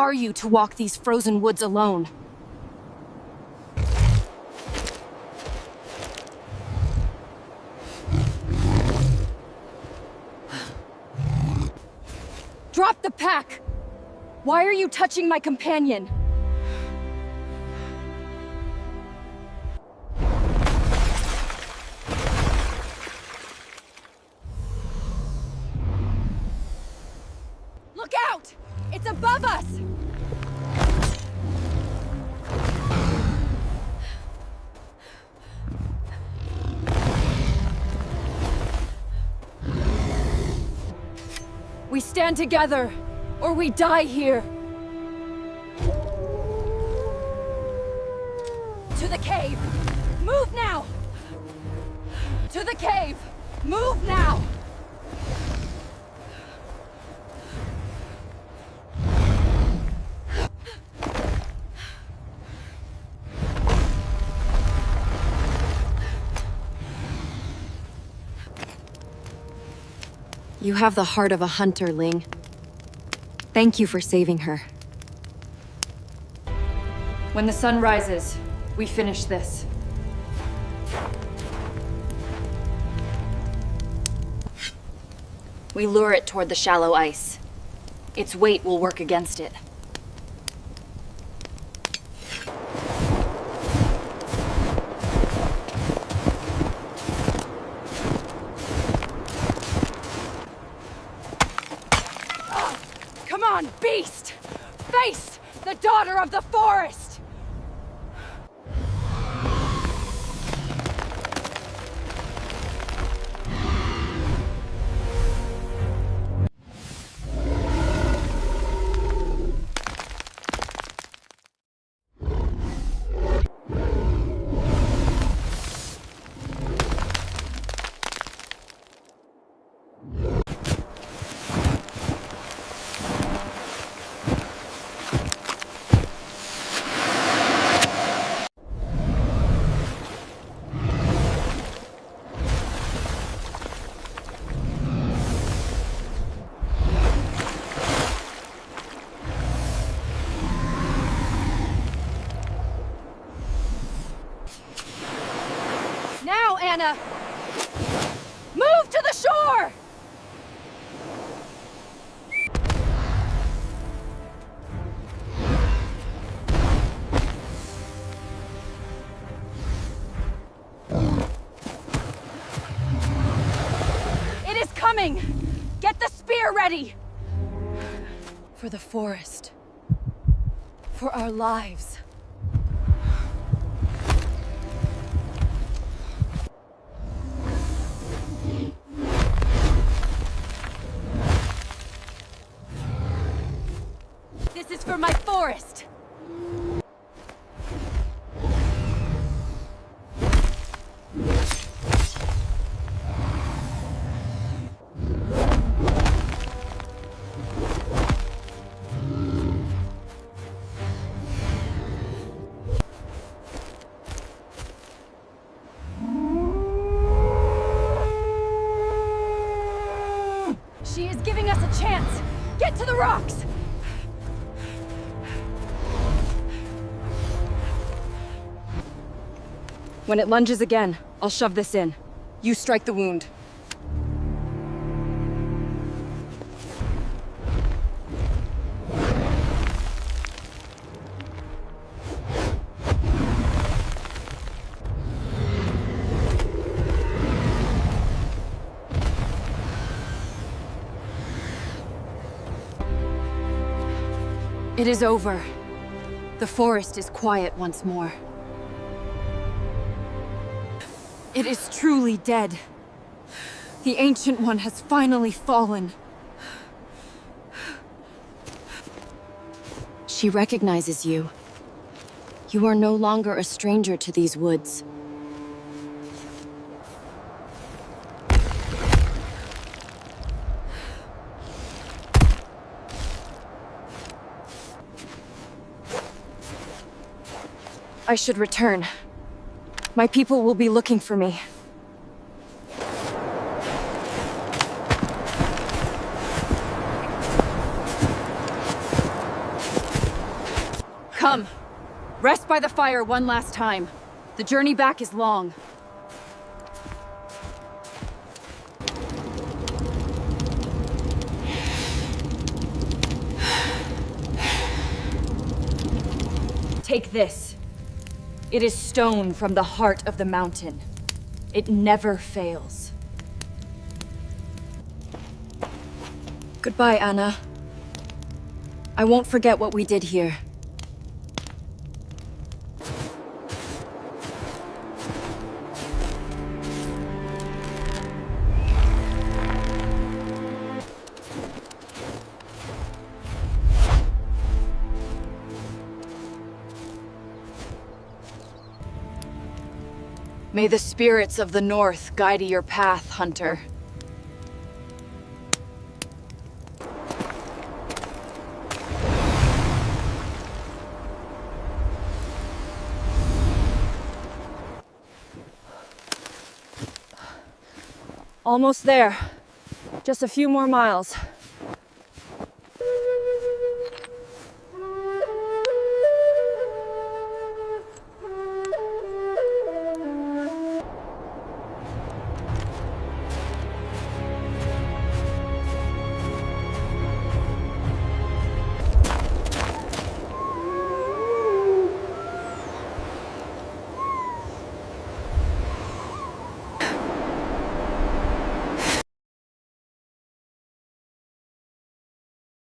are you to walk these frozen woods alone? Drop the pack! Why are you touching my companion? Look out! It's above us! We stand together, or we die here. To the cave! Move now! To the cave! Move now! You have the heart of a hunter, Ling. Thank you for saving her. When the sun rises, we finish this. We lure it toward the shallow ice. Its weight will work against it. Come on, beast! Face the daughter of the forest! Anna! Move to the shore! It is coming! Get the spear ready! For the forest. For our lives. This is for my forest! She is giving us a chance! Get to the rocks! When it lunges again, I'll shove this in. You strike the wound. It is over. The forest is quiet once more. It is truly dead. The Ancient One has finally fallen. She recognizes you. You are no longer a stranger to these woods. I should return. My people will be looking for me. Rest by the fire one last time. The journey back is long. Take this. It is stone from the heart of the mountain. It never fails. Goodbye, Anna. I won't forget what we did here. May the spirits of the North guide your path, Hunter. Almost there. Just a few more miles.